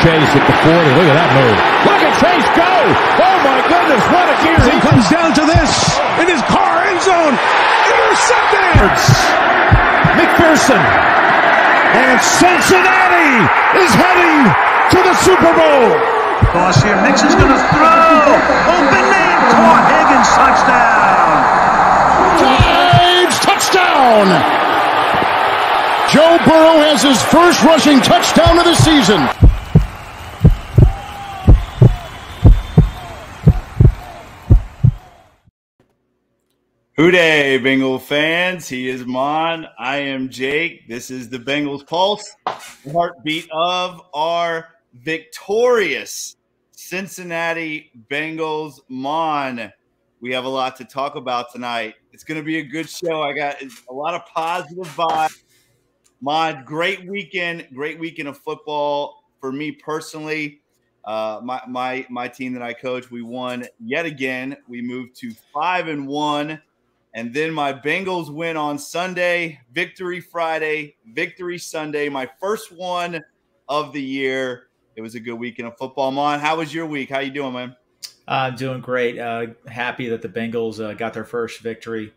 Chase at the 40. Look at that move. Look at Chase go. Oh, my goodness. What a gear. He comes down to this in his car end zone. Intercepted. McPherson. And Cincinnati is heading to the Super Bowl. Toss here. Mixon's going to throw. Open man. Caught. Higgins touchdown. Drives touchdown. Joe Burrow has his first rushing touchdown of the season. Hooday, Bengal fans. He is Maan. I am Jake. This is the Bengals Pulse, the heartbeat of our victorious Cincinnati Bengals. Maan, we have a lot to talk about tonight. It's going to be a good show. I got a lot of positive vibes. Maan, great weekend of football for me personally. My team that I coach, we won yet again. We moved to 5-1. And then my Bengals win on Sunday, victory Friday, victory Sunday, my first one of the year. It was a good weekend of football. Maan, how was your week? How you doing, man? I'm doing great. Happy that the Bengals got their first victory.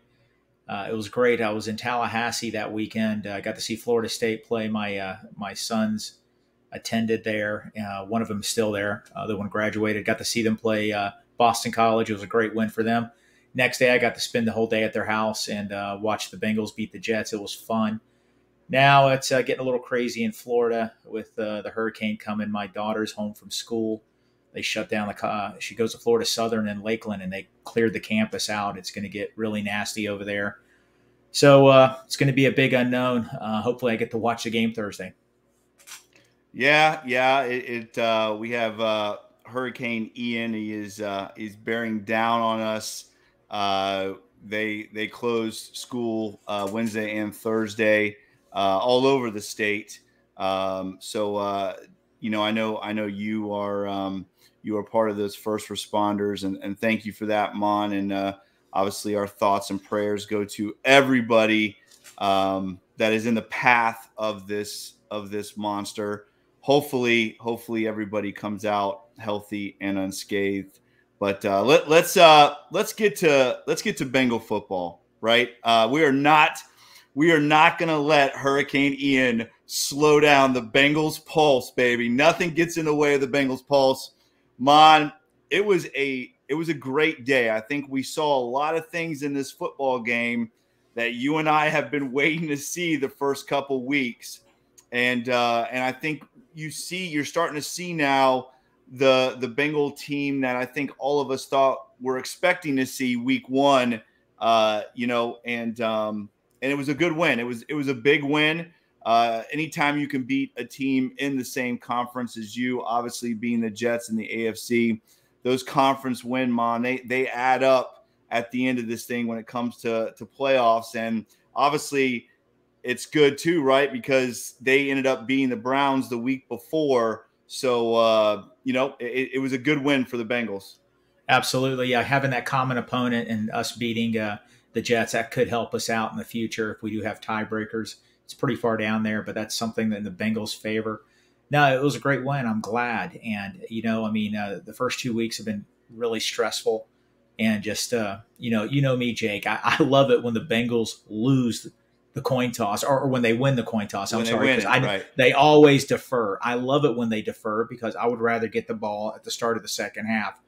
It was great. I was in Tallahassee that weekend. I got to see Florida State play. My sons attended there. One of them is still there. The other one graduated. Got to see them play Boston College. It was a great win for them. Next day, I got to spend the whole day at their house and watch the Bengals beat the Jets. It was fun. Now it's getting a little crazy in Florida with the hurricane coming. My daughter's home from school. They shut down she goes to Florida Southern and Lakeland, and they cleared the campus out. It's going to get really nasty over there. So it's going to be a big unknown. Hopefully I get to watch the game Thursday. Yeah. We have Hurricane Ian. He's bearing down on us. They closed school Wednesday and Thursday all over the state. I know you are part of those first responders, and thank you for that, Maan. And obviously, our thoughts and prayers go to everybody that is in the path of this monster. Hopefully, everybody comes out healthy and unscathed. But let's get to Bengal football, right? We are not going to let Hurricane Ian slow down the Bengals Pulse, baby. Nothing gets in the way of the Bengals Pulse. Maan, it was a great day. I think we saw a lot of things in this football game that you and I have been waiting to see the first couple weeks, and I think you're starting to see now the Bengal team that I think all of us thought we're expecting to see week one, and it was a good win. It was a big win. Anytime you can beat a team in the same conference as you, obviously being the Jets in the AFC, those conference win, Maan, they add up at the end of this thing when it comes to playoffs. And obviously it's good too, right? Because they ended up beating the Browns the week before. So, it was a good win for the Bengals. Absolutely. Yeah. Having that common opponent and us beating the Jets, that could help us out in the future if we do have tiebreakers. It's pretty far down there, but that's something that in the Bengals' favor. No, it was a great win. I'm glad. And, the first 2 weeks have been really stressful. And just, me, Jake, I love it when the Bengals lose the coin toss or when they win the coin toss. I'm sorry, because they always defer. I love it when they defer because I would rather get the ball at the start of the second half.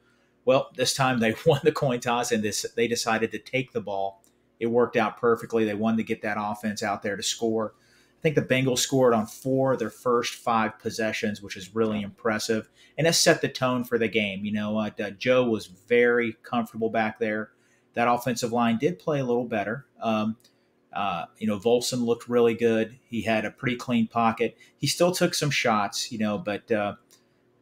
Well, this time they won the coin toss and they decided to take the ball. It worked out perfectly. They wanted to get that offense out there to score. I think the Bengals scored on 4 of their first 5 possessions, which is really impressive. And that set the tone for the game. Joe was very comfortable back there. That offensive line did play a little better. Wilson looked really good. He had a pretty clean pocket. He still took some shots, but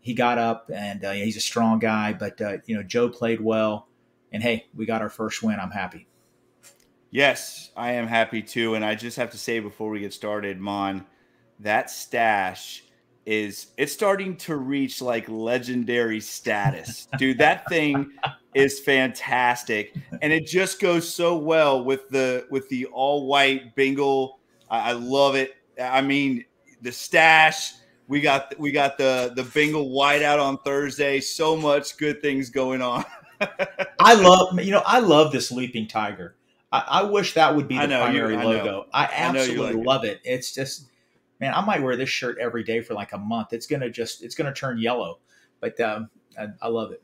he got up and he's a strong guy. But, Joe played well. And, hey, we got our first win. I'm happy. Yes, I am happy too. And I just have to say before we get started, Maan, that stash it's starting to reach like legendary status. Dude, that thing is fantastic. And it just goes so well with the all white Bengal. I love it. I mean, the stash We got the Bengal whiteout on Thursday. So much good things going on. I love this leaping tiger. I wish that would be the primary logo. I absolutely love it. It's just, man, I might wear this shirt every day for like a month. It's gonna turn yellow, but I love it.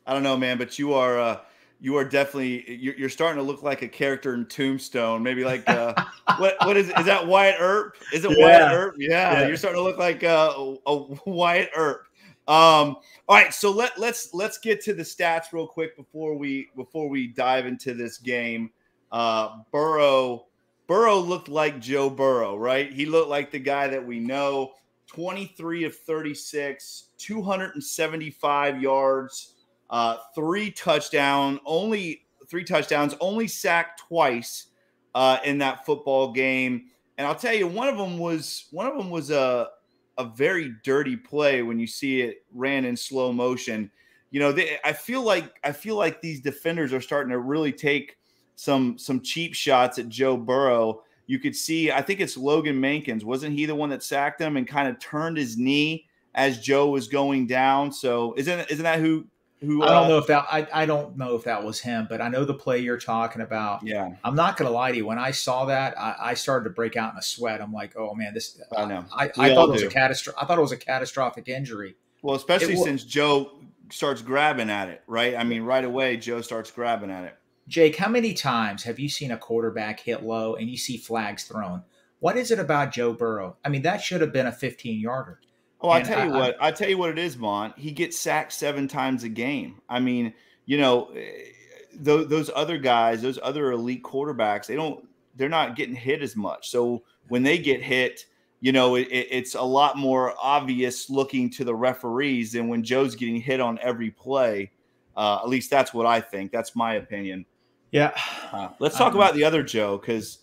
I don't know, man, but you are definitely you're starting to look like a character in Tombstone. Maybe like what is that Wyatt Earp? Is it Wyatt Earp? Yeah, you're starting to look like a Wyatt Earp. All right, so let's get to the stats real quick before we dive into this game. Burrow looked like Joe Burrow, right? He looked like the guy that we know. 23 of 36, 275 yards, three touchdowns, only sacked twice in that football game. And I'll tell you, one of them was a very dirty play when you see it ran in slow motion. You know, I feel like these defenders are starting to really take some cheap shots at Joe Burrow. You could see, I think it's Logan Mankins. Wasn't he the one that sacked him and kind of turned his knee as Joe was going down? So isn't that who I don't know if that I don't know if that was him, but I know the play you're talking about. Yeah. I'm not gonna lie to you. When I saw that, I started to break out in a sweat. I'm like, oh man, this I know. I thought it was a catastrophic injury. Well, especially since Joe starts grabbing at it, right? I mean, right away Joe starts grabbing at it. Jake, how many times have you seen a quarterback hit low and you see flags thrown? What is it about Joe Burrow? I mean, that should have been a 15-yarder. Oh, I tell you what it is, Mon. He gets sacked 7 times a game. I mean, you know, those other guys, those other elite quarterbacks, they're not getting hit as much. So when they get hit, you know, it's a lot more obvious looking to the referees than when Joe's getting hit on every play. At least that's what I think. That's my opinion. Yeah. Let's talk about the other Joe, because,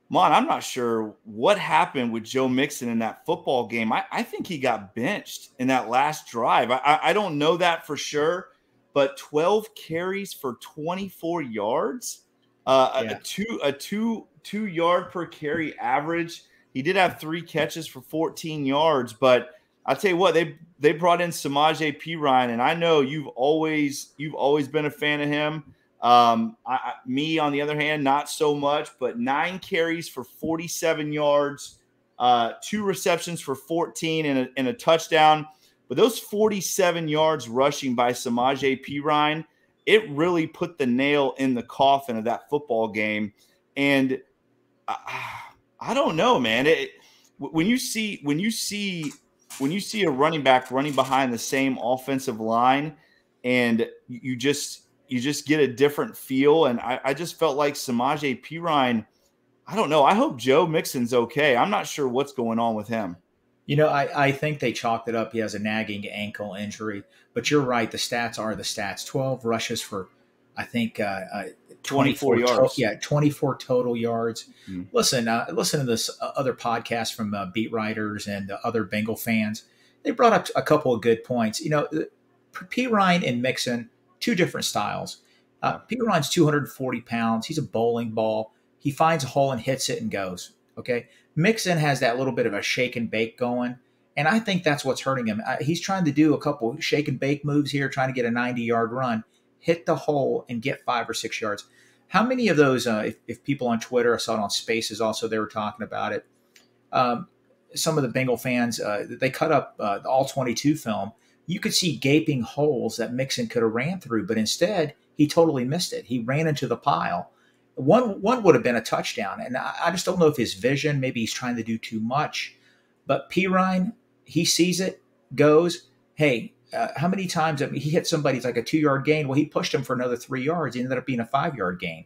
Mon, I'm not sure what happened with Joe Mixon in that football game. I think he got benched in that last drive. I don't know that for sure, but 12 carries for 24 yards, a 2 yard per carry average. He did have 3 catches for 14 yards, but I'll tell you what, they brought in Samaje Perine, and I know you've always been a fan of him. Me, on the other hand, not so much, but 9 carries for 47 yards, 2 receptions for 14 and a touchdown. But those 47 yards rushing by Samaje Perine, it really put the nail in the coffin of that football game. And I don't know, man. When you see a running back running behind the same offensive line, and you just get a different feel. And I just felt like Samaje Perine, I don't know. I hope Joe Mixon's okay. I'm not sure what's going on with him. You know, I think they chalked it up. He has a nagging ankle injury, but you're right. The stats are the stats. 12 rushes for, I think, 24 yards. 24 total yards. Mm-hmm. Listen to this other podcast from beat writers and other Bengal fans. They brought up a couple of good points. You know, Perine and Mixon, 2 different styles. Perine's 240 pounds. He's a bowling ball. He finds a hole and hits it and goes. Okay. Mixon has that little bit of a shake and bake going, and I think that's what's hurting him. He's trying to do a couple shake and bake moves here, trying to get a 90-yard run, hit the hole, and get 5 or 6 yards. How many of those, if people on Twitter, I saw it on Spaces also, they were talking about it. Some of the Bengal fans, they cut up the All-22 film. You could see gaping holes that Mixon could have ran through, but instead he totally missed it. He ran into the pile. One would have been a touchdown, and I just don't know if his vision, maybe he's trying to do too much. But Perine, he sees it, goes, hey, how many times he hit somebody, it's like a 2-yard gain. Well, he pushed him for another 3 yards. He ended up being a 5-yard gain.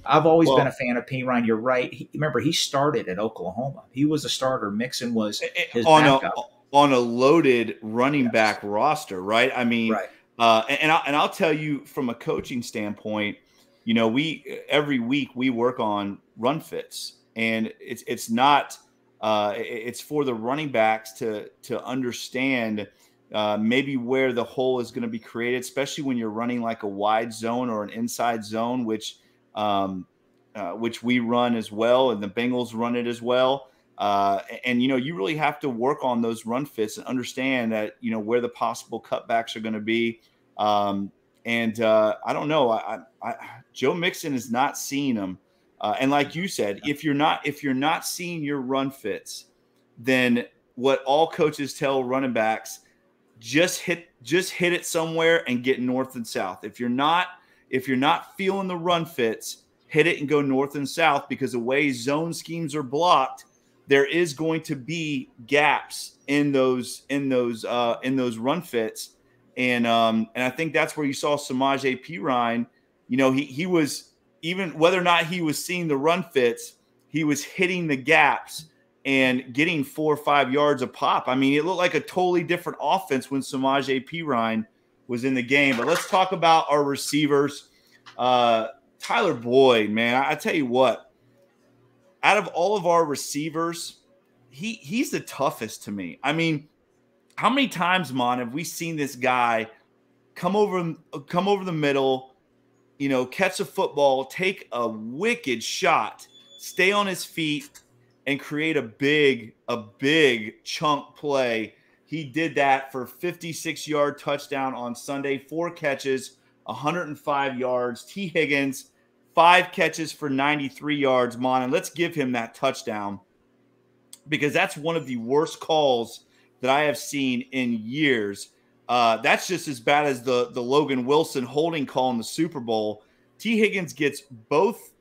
I've always been a fan of Perine. You're right. Remember, he started at Oklahoma. He was a starter. Mixon was his backup. On a loaded running back roster, right? I mean, right. And I'll tell you from a coaching standpoint, you know, every week we work on run fits, and it's not it's for the running backs to understand maybe where the hole is going to be created, especially when you're running like a wide zone or an inside zone, which we run as well, and the Bengals run it as well. And, you really have to work on those run fits and understand that, where the possible cutbacks are going to be. I don't know. Joe Mixon is not seeing them. And like you said, if you're not seeing your run fits, then what all coaches tell running backs, just hit it somewhere and get north and south. If you're not feeling the run fits, hit it and go north and south, because the way zone schemes are blocked, there is going to be gaps in those run fits. And I think that's where you saw Samaje Perine. He was, even whether or not he was seeing the run fits, he was hitting the gaps and getting 4 or 5 yards a pop. I mean, it looked like a totally different offense when Samaje Perine was in the game. But let's talk about our receivers. Tyler Boyd, man, I tell you what, out of all of our receivers, he's the toughest to me. I mean, how many times, Mon, have we seen this guy come over the middle, catch a football, take a wicked shot, stay on his feet, and create a big chunk play? He did that for 56-yard touchdown on Sunday, 4 catches, 105 yards. T. Higgins, 5 catches for 93 yards, Mon. And let's give him that touchdown, because that's one of the worst calls that I have seen in years. That's just as bad as the Logan Wilson holding call in the Super Bowl. T. Higgins gets both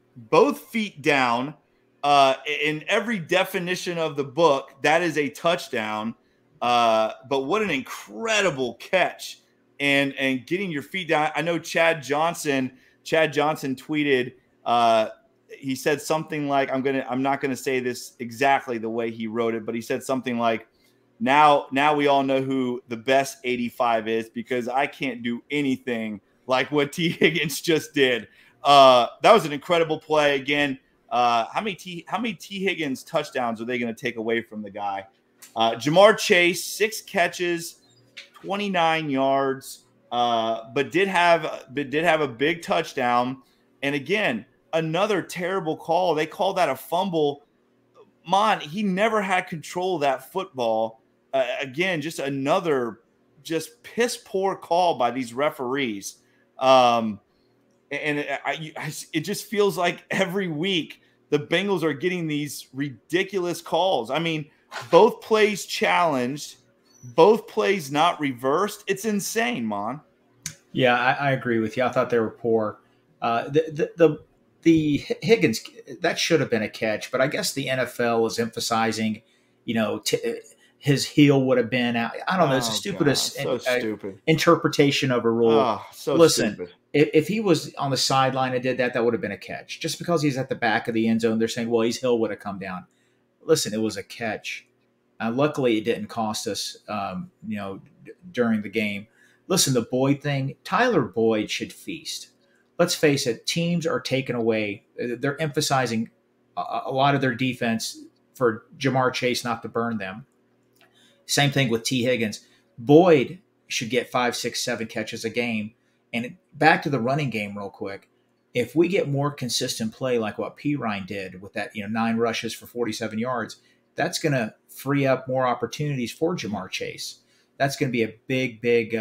feet down. In every definition of the book, that is a touchdown. But what an incredible catch and getting your feet down. I know Chad Johnson tweeted, he said something like, I'm not gonna say this exactly the way he wrote it, but he said something like, now we all know who the best 85 is, because I can't do anything like what T. Higgins just did. That was an incredible play. Again, how many T. Higgins touchdowns are they going to take away from the guy? Jamar Chase, 6 catches, 29 yards, but did have a big touchdown. And again, another terrible call. They called that a fumble. Mon, he never had control of that football. Again, just another piss poor call by these referees. And it just feels like every week the Bengals are getting these ridiculous calls. I mean, both plays challenged, both plays not reversed. It's insane, Mon. Yeah, I agree with you. I thought they were poor. The Higgins, that should have been a catch, but I guess the NFL is emphasizing, his heel would have been out. I don't know. It's the stupidest stupid interpretation of a rule. Listen, stupid. If he was on the sideline and did that, that would have been a catch. Just because he's at the back of the end zone, they're saying, well, his heel would have come down. Listen, it was a catch. Luckily, it didn't cost us, during the game. Listen, the Boyd thing, Tyler Boyd should feast. Let's face it, teams are taken away. They're emphasizing a lot of their defense for Jamar Chase not to burn them. Same thing with T. Higgins. Boyd should get 5, 6, 7 catches a game. And back to the running game real quick. If we get more consistent play like what Perine did with that, 9 rushes for 47 yards, that's going to free up more opportunities for Jamar Chase. That's going to be a big,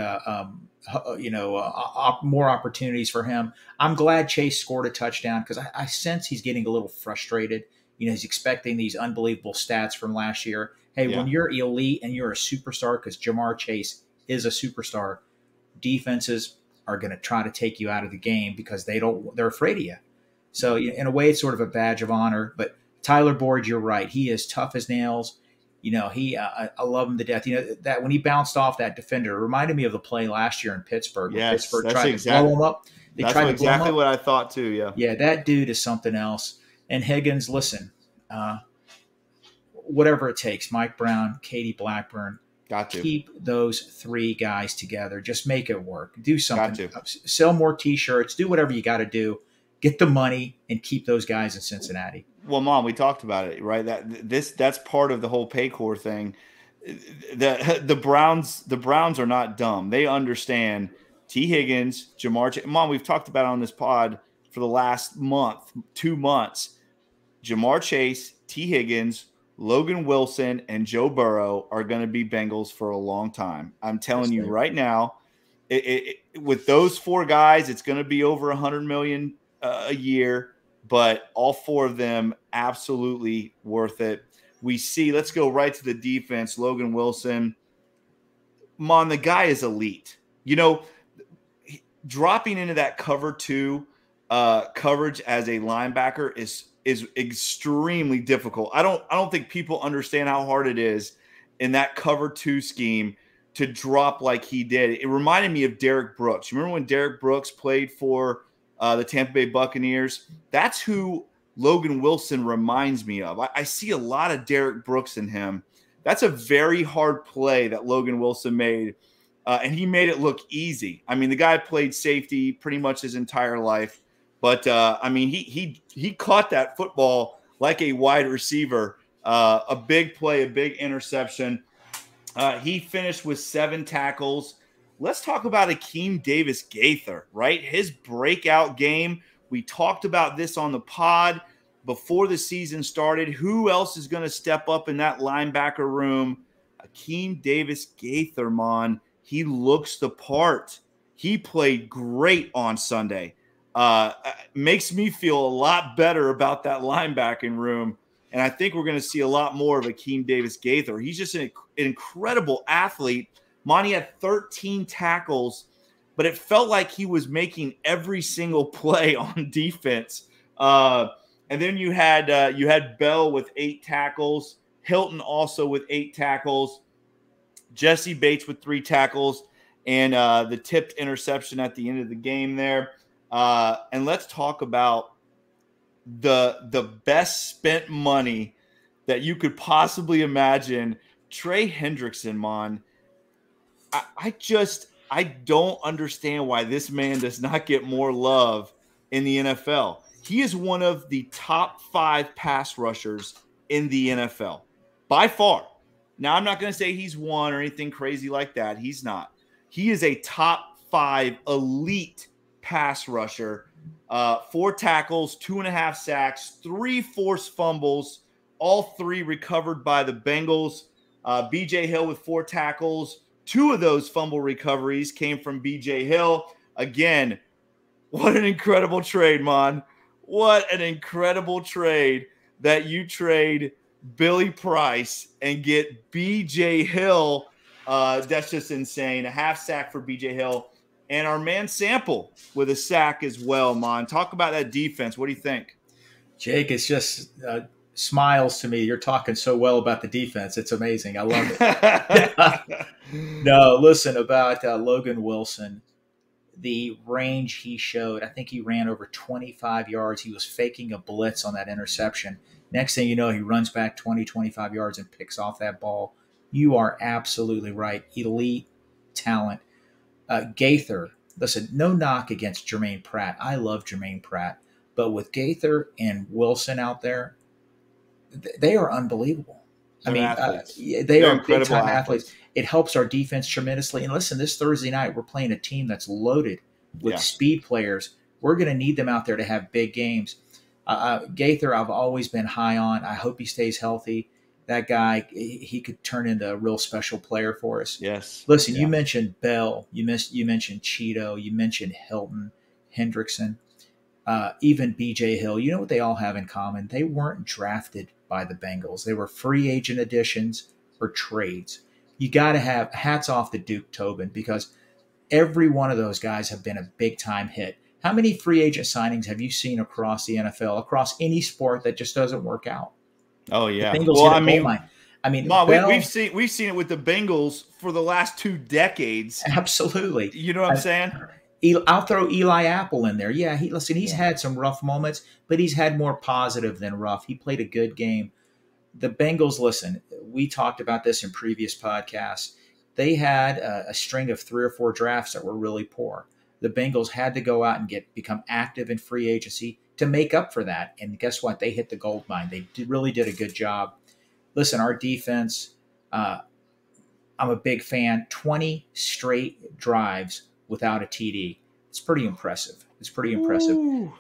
more opportunities for him. I'm glad Chase scored a touchdown, because I sense he's getting a little frustrated. He's expecting these unbelievable stats from last year. Hey, when you're elite and you're a superstar, because Jamar Chase is a superstar, defenses are going to try to take you out of the game because they're afraid of you. So in a way, it's sort of a badge of honor. But Tyler Boyd, you're right. He is tough as nails. I love him to death. That when he bounced off that defender, it reminded me of the play last year in Pittsburgh. Yes, Pittsburgh tried to blow him up. That's exactly what I thought too. Yeah. Yeah, that dude is something else. And Higgins, listen, whatever it takes, Mike Brown, Katie Blackburn, keep those 3 guys together. Just make it work. Do something. Sell more T-shirts. Do whatever you got to do. Get the money and keep those guys in Cincinnati. Well, Mom, we talked about it, right? That's part of the whole Paycor thing. The Browns are not dumb. They understand T. Higgins, Jamar Chase. Mom, we've talked about it on this pod for the last 2 months. Jamar Chase, T. Higgins, Logan Wilson and Joe Burrow are going to be Bengals for a long time. I'm telling you right now, with those four guys, it's going to be over $100 million a year, but all four of them absolutely worth it. We see, let's go right to the defense. Logan Wilson, Mon, the guy is elite. You know, dropping into that cover two coverage as a linebacker is extremely difficult. I don't think people understand how hard it is in that cover two scheme to drop like he did. It reminded me of Derek Brooks. You remember when Derek Brooks played for the Tampa Bay Buccaneers? That's who Logan Wilson reminds me of. I see a lot of Derek Brooks in him. That's a very hard play that Logan Wilson made, and he made it look easy. I mean, the guy played safety pretty much his entire life, but I mean, he caught that football like a wide receiver. A big play, a big interception. He finished with 7 tackles. Let's talk about Akeem Davis-Gaither, right? His breakout game. We talked about this on the pod before the season started. Who else is going to step up in that linebacker room? Akeem Davis-Gaither, man. He looks the part. He played great on Sunday. Makes me feel a lot better about that linebacking room. And I think we're going to see a lot more of Akeem Davis-Gaither. He's just an incredible athlete. Monty had 13 tackles, but it felt like he was making every single play on defense. And then you had Bell with 8 tackles, Hilton also with 8 tackles, Jesse Bates with 3 tackles, and the tipped interception at the end of the game there. And let's talk about the best spent money that you could possibly imagine. Trey Hendricksonmon. I don't understand why this man does not get more love in the NFL. He is one of the top 5 pass rushers in the NFL by far. Now, I'm not going to say he's won or anything crazy like that. He's not. He is a top 5 elite pass rusher. 4 tackles, 2.5 sacks, 3 forced fumbles, all 3 recovered by the Bengals. BJ Hill with 4 tackles. 2 of those fumble recoveries came from BJ Hill. Again, what an incredible trade, Mon. What an incredible trade that you trade Billy Price and get BJ Hill. That's just insane. A half sack for BJ Hill. And our man Sample with a sack as well, Mon. Talk about that defense. What do you think? Jake, it's just smiles to me. You're talking so well about the defense. It's amazing. I love it. No, listen, about Logan Wilson, the range he showed, I think he ran over 25 yards. He was faking a blitz on that interception. Next thing you know, he runs back 20, 25 yards and picks off that ball. You are absolutely right. Elite talent. Gaither, listen, no knock against Jermaine Pratt. I love Jermaine Pratt. But with Gaither and Wilson out there, they are unbelievable. They are big-time athletes. It helps our defense tremendously. And listen, this Thursday night, we're playing a team that's loaded with speed players. We're going to need them out there to have big games. Gaither, I've always been high on. I hope he stays healthy. That guy, he could turn into a real special player for us. Yes. Listen, you mentioned Bell. You mentioned Cheeto. You mentioned Hilton, Hendrickson, even BJ Hill. You know what they all have in common? They weren't drafted by the Bengals. They were free agent additions or trades. You got to have hats off to Duke Tobin because every one of those guys have been a big-time hit. How many free agent signings have you seen across the NFL, across any sport that just doesn't work out? Oh yeah. The Bengals Bell, we've seen it with the Bengals for the last 2 decades. Absolutely. You know what I'm saying? I'll throw Eli Apple in there. Yeah, he's had some rough moments, but he's had more positive than rough. He played a good game. The Bengals, listen, we talked about this in previous podcasts. They had a string of 3 or 4 drafts that were really poor. The Bengals had to go out and become active in free agency to make up for that. And guess what? They hit the gold mine. They really did a good job. Listen, our defense, I'm a big fan. 20 straight drives without a TD. It's pretty impressive. Ooh,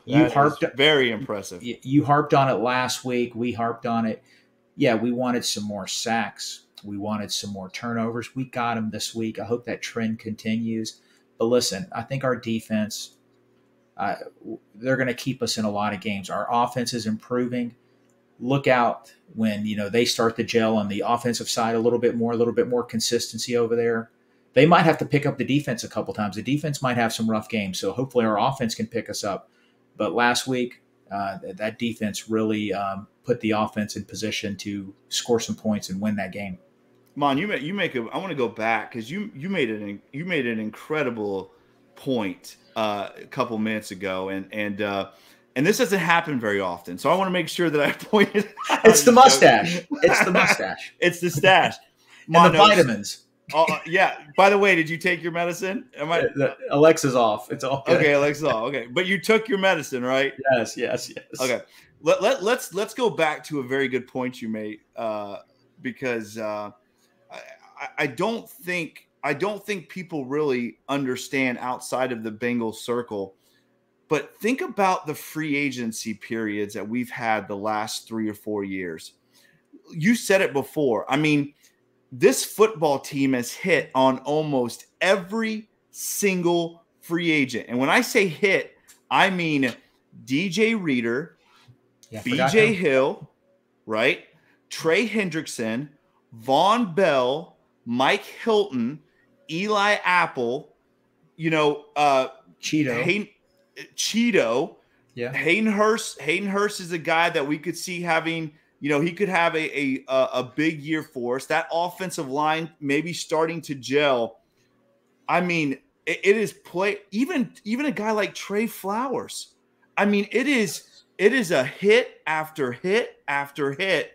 very impressive. You harped on it last week. We harped on it. yeah, we wanted some more sacks. We wanted some more turnovers. We got them this week. I hope that trend continues. But listen, I think our defense, they're going to keep us in a lot of games. Our offense is improving. Look out when, they start to gel on the offensive side a little bit more consistency over there. They might have to pick up the defense a couple times. The defense might have some rough games, so hopefully our offense can pick us up. But last week, that defense really put the offense in position to score some points and win that game. Mon, I want to go back because you made an incredible point a couple minutes ago, and this doesn't happen very often. So I want to make sure that I pointed out. It's the mustache. It's the mustache. It's the stash. And the vitamins. Yeah. By the way, did you take your medicine? Alexa's off. It's all good. Okay, Alexa's off. Okay, but you took your medicine, right? Yes. Okay. Let's go back to a very good point you made because I don't think people really understand outside of the Bengals circle. But think about the free agency periods that we've had the last 3 or 4 years. You said it before. I mean, this football team has hit on almost every single free agent. And when I say hit, I mean DJ Reader, BJ Hill, right? Trey Hendrickson, Von Bell, Mike Hilton, Eli Apple, Cheeto. Yeah. Hayden Hurst is a guy that we could see having, he could have a big year for us. That offensive line maybe starting to gel. I mean, it is even a guy like Trey Flowers. I mean, it is a hit after hit after hit.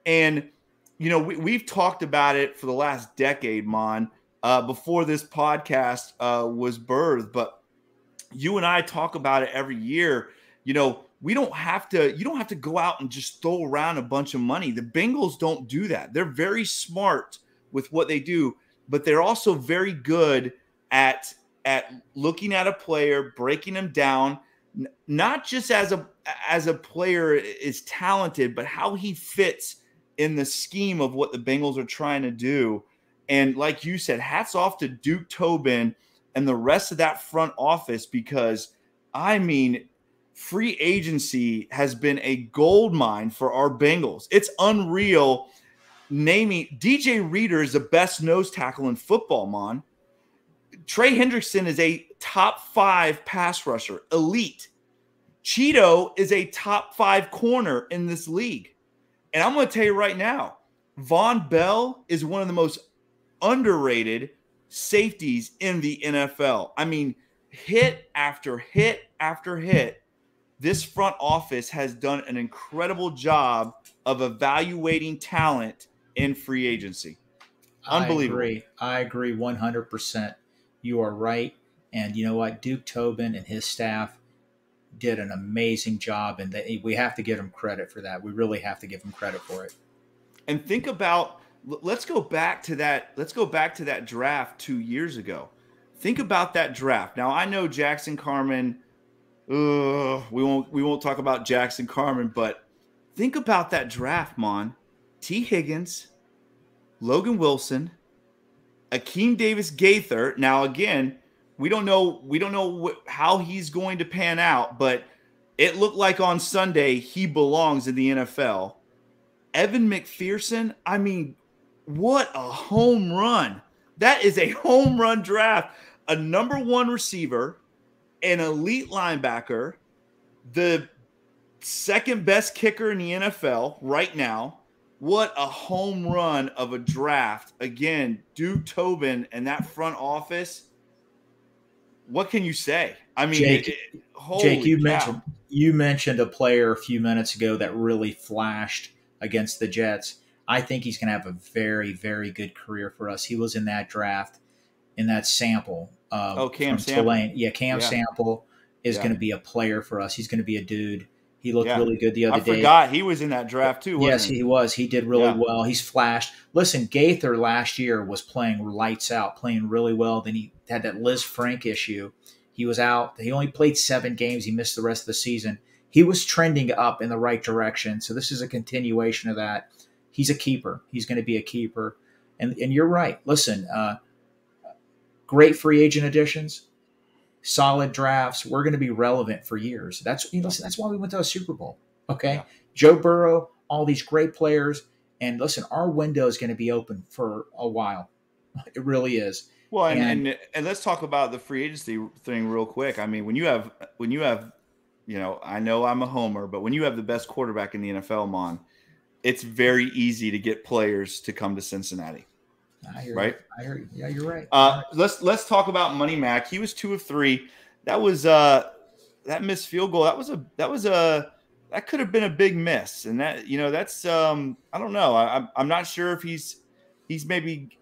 And we've talked about it for the last decade, Mon, before this podcast was birthed, but you and I talk about it every year. You don't have to go out and just throw around a bunch of money. The Bengals don't do that. They're very smart with what they do, but they're also very good at looking at a player, breaking them down, not just as a player is talented, but how he fits in the scheme of what the Bengals are trying to do. And like you said, hats off to Duke Tobin and the rest of that front office, because I mean, free agency has been a gold mine for our Bengals. It's unreal. Naming DJ Reader is the best nose tackle in football, Mon. Trey Hendrickson is a top 5 pass rusher, elite. Cheeto is a top 5 corner in this league. And I'm going to tell you right now, Von Bell is one of the most underrated safeties in the NFL. I mean, hit after hit after hit. This front office has done an incredible job of evaluating talent in free agency. Unbelievable. I agree 100%. You are right. And you know what? Duke Tobin and his staff did an amazing job, and we have to give him credit for that. We really have to give him credit for it. And think about, let's go back to that draft 2 years ago. Think about that draft. Now, I know Jackson Carman, we won't talk about Jackson Carman, but think about that draft, Mon. T. Higgins, Logan Wilson, Akeem Davis Gaither. Now, again, we don't know how he's going to pan out, but it looked like on Sunday he belongs in the NFL. Evan McPherson, I mean, what a home run. That is a home run draft. A number 1 receiver, an elite linebacker, the second best kicker in the NFL right now. What a home run of a draft. Again, Duke Tobin and that front office. What can you say? I mean, Jake, you mentioned a player a few minutes ago that really flashed against the Jets. I think he's going to have a very, very good career for us. He was in that draft, in that sample. Cam Sample. Tulane. Yeah, Cam Sample is going to be a player for us. He's going to be a dude. He looked really good the other day. I forgot he was in that draft too, wasn't he? Yes, he was. He did really well. He's flashed. Listen, Gaither last year was playing lights out, playing really well. Then he had that Liz Frank issue. He was out. He only played 7 games. He missed the rest of the season. He was trending up in the right direction. So this is a continuation of that. he's a keeper. He's going to be a keeper. And you're right. Listen, great free agent additions, solid drafts. We're going to be relevant for years. Listen, that's why we went to a Super Bowl. Okay. Yeah. Joe Burrow, all these great players. And listen, our window is going to be open for a while. It really is. Well, and let's talk about the free agency thing real quick. I mean, when you have, I know I'm a homer, but when you have the best quarterback in the NFL, Mon, it's very easy to get players to come to Cincinnati. I hear right? You. I hear you. Yeah, you're right. Let's talk about Money Mac. He was 2 of 3. That was that missed field goal. That could have been a big miss, and that's I don't know. I'm not sure if he's maybe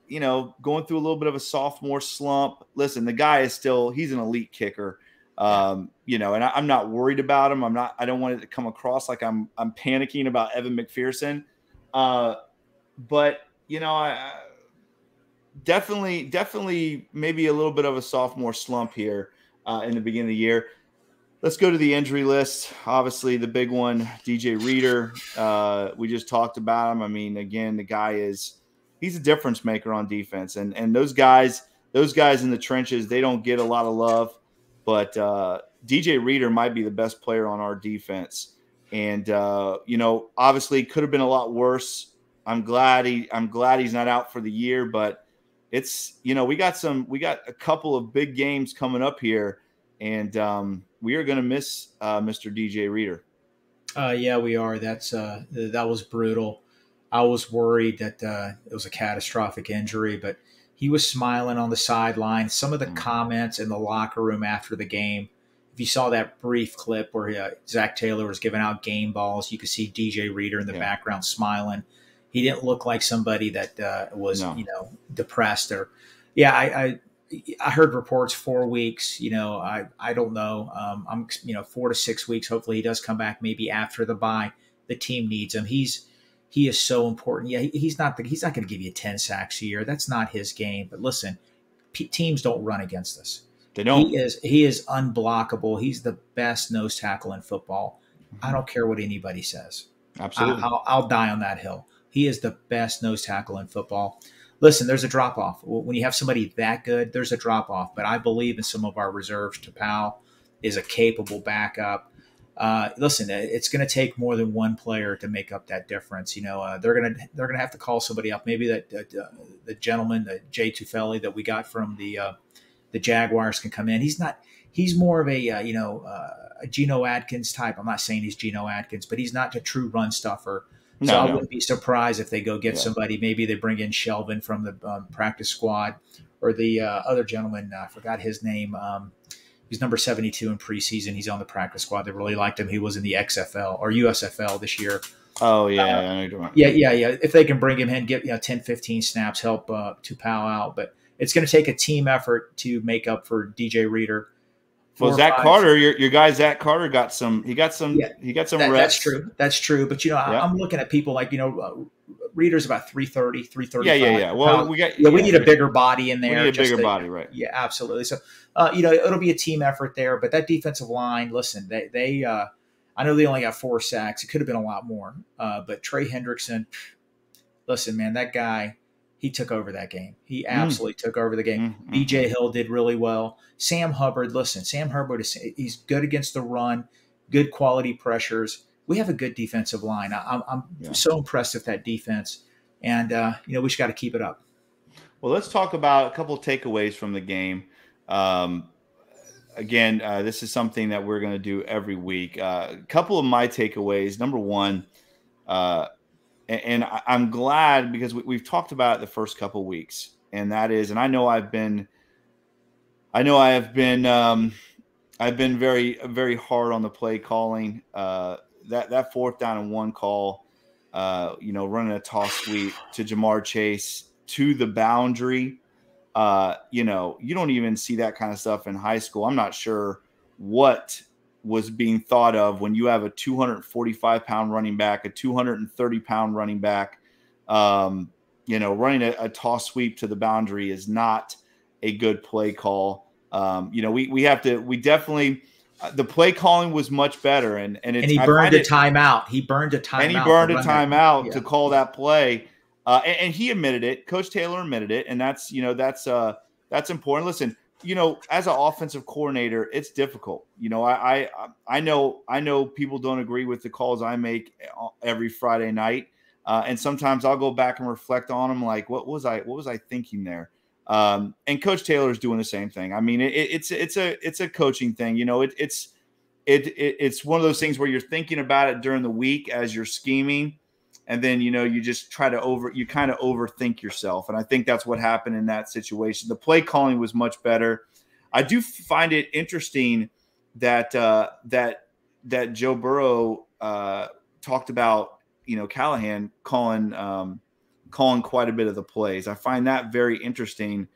going through a little bit of a sophomore slump. Listen, the guy is he's an elite kicker. And I'm not worried about him. I don't want it to come across like I'm panicking about Evan McPherson. But I definitely maybe a little bit of a sophomore slump here in the beginning of the year. Let's go to the injury list. Obviously, the big one, DJ Reader. We just talked about him. I mean, again, the guy he's a difference maker on defense. And those guys in the trenches, they don't get a lot of love. But DJ Reader might be the best player on our defense. And, obviously could have been a lot worse. I'm glad he's not out for the year, but it's, we got a couple of big games coming up here, and we are going to miss Mr. DJ Reader. Yeah, we are. That was brutal. I was worried that it was a catastrophic injury, but he was smiling on the sideline. Some of the comments in the locker room after the game, if you saw that brief clip where Zach Taylor was giving out game balls, you could see DJ Reader in the background smiling. He didn't look like somebody that was, depressed or, I heard reports 4 weeks. I don't know. I'm 4 to 6 weeks. Hopefully he does come back maybe after the bye. The team needs him. He is so important. Yeah, he's not going to give you 10 sacks a year. That's not his game. But listen, teams don't run against us. They don't. He is unblockable. He's the best nose tackle in football. I don't care what anybody says. Absolutely. I'll die on that hill. He is the best nose tackle in football. Listen, there's a drop-off. When you have somebody that good, there's a drop-off. But I believe in some of our reserves. Tapau is a capable backup. Listen, it's going to take more than one player to make up that difference. They're going to have to call somebody up. Maybe the gentleman, the Jay Tufeli that we got from the Jaguars can come in. He's more of a Geno Atkins type. I'm not saying he's Geno Atkins, but he's not a true run stuffer. So I wouldn't be surprised if they go get somebody. Maybe they bring in Shelvin from the practice squad, or the other gentleman. I forgot his name. He's number 72 in preseason. He's on the practice squad. They really liked him. He was in the XFL or USFL this year. Oh, yeah. Yeah. If they can bring him in, get 10, 15 snaps, help Tupau out. But it's going to take a team effort to make up for DJ Reader. Well, Zach Carter, your guy Zach Carter got some reps. That's true. But I'm looking at people like Reader's about 330, 335. Yeah. Well, we need a bigger body in there. We need a bigger body, right? Yeah, absolutely. So it'll be a team effort there. But that defensive line, listen, they I know they only got 4 sacks. It could have been a lot more. But Trey Hendrickson, listen, man, that guy, he took over that game. He absolutely took over the game. BJ Hill did really well. Sam Hubbard, he's good against the run, good quality pressures. We have a good defensive line. I'm so impressed with that defense, and we just got to keep it up. Well, let's talk about a couple of takeaways from the game. Again, this is something that we're going to do every week. A couple of my takeaways. Number one, and I'm glad because we've talked about it the first couple of weeks, and that is, and I know I have been very, very hard on the play calling. That 4th down and 1 call, running a toss sweep to Jamar Chase to the boundary. You don't even see that kind of stuff in high school. I'm not sure what was being thought of when you have a 245-pound running back, a 230-pound running back. Running a toss sweep to the boundary is not a good play call. We definitely the play calling was much better, and he burned a timeout. He burned a timeout. And he burned a timeout to call that play. And he admitted it. Coach Taylor admitted it, and that's important. Listen, as an offensive coordinator, it's difficult. I know people don't agree with the calls I make every Friday night, and sometimes I'll go back and reflect on them. Like, what was I thinking there? And Coach Taylor's doing the same thing. I mean, it's a coaching thing. It's one of those things where you're thinking about it during the week as you're scheming. And then, you just kind of overthink yourself. And I think that's what happened in that situation. The play calling was much better. I do find it interesting that Joe Burrow talked about, Callahan calling quite a bit of the plays. I find that very interesting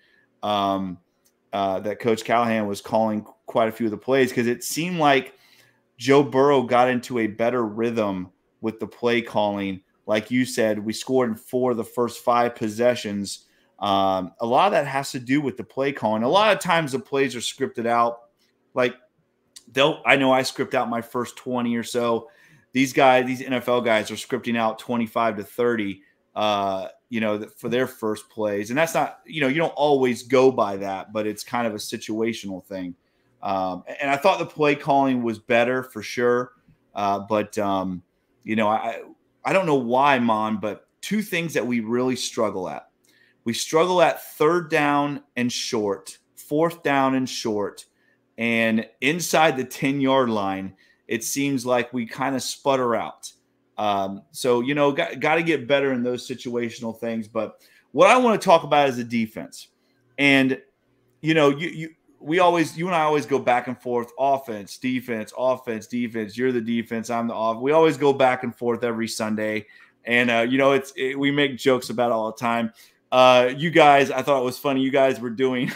that Coach Callahan was calling quite a few of the plays, because it seemed like Joe Burrow got into a better rhythm with the play calling. Like you said, we scored in 4 of the first 5 possessions. A lot of that has to do with the play calling. A lot of times the plays are scripted out. Like I know I script out my first 20 or so. These NFL guys are scripting out 25 to 30, for their first plays. And that's not, you don't always go by that, but it's kind of a situational thing. And I thought the play calling was better for sure. I don't know why, Mon, but 2 things that we really struggle at. We struggle at 3rd down and short, 4th down and short, and inside the 10-yard line, it seems like we kind of sputter out. Got to get better in those situational things. But what I want to talk about is the defense. And, you and I always go back and forth, offense, defense, offense, defense. You're the defense, I'm the offense. We always go back and forth every Sunday. And, we make jokes about it all the time. You guys, I thought it was funny. You guys were doing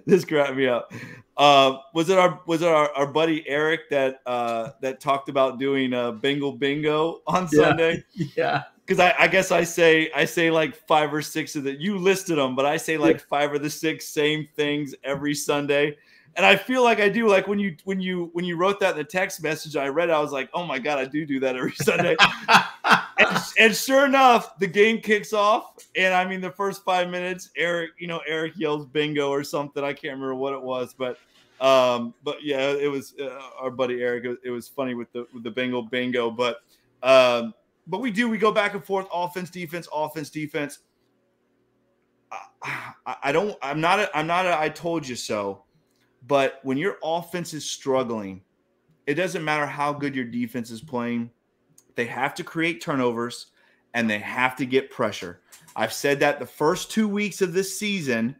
this cracked me up. Was it our buddy Eric that talked about doing Bengal bingo on Sunday? Yeah. Because I guess I say like 5 or 6 of the, you listed them, but I say like 5 or the 6 same things every Sunday. And I feel like I do, like when you wrote that in the text message, I read it, I was like, oh my God, I do that every Sunday. and sure enough, the game kicks off. And I mean, the first 5 minutes, Eric yells bingo or something. I can't remember what it was, but yeah, it was our buddy Eric. It was funny with the Bengal bingo, but we go back and forth, offense, defense, offense, defense. I'm not a I told you so. But when your offense is struggling, it doesn't matter how good your defense is playing. They have to create turnovers and they have to get pressure. I've said that the first 2 weeks of this season,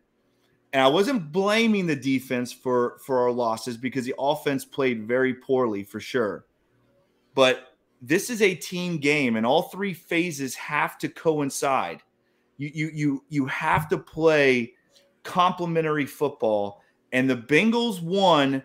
and I wasn't blaming the defense for our losses because the offense played very poorly for sure. But this is a team game, and all 3 phases have to coincide. You have to play complementary football. And the Bengals won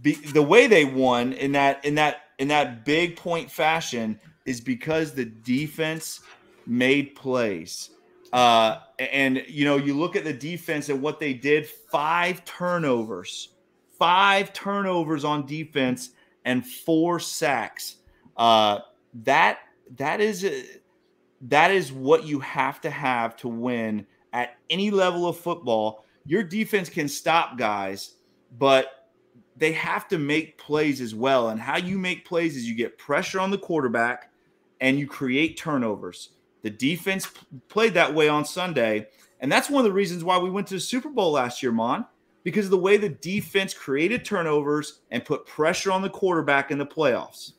the way they won in that big point fashion is because the defense made plays. And you look at the defense and what they did, 5 turnovers on defense and 4 sacks. That is what you have to win at any level of football. Your defense can stop guys, but they have to make plays as well. And how you make plays is you get pressure on the quarterback and you create turnovers. The defense played that way on Sunday, and that's one of the reasons why we went to the Super Bowl last year, Mon, because of the way the defense created turnovers and put pressure on the quarterback in the playoffs.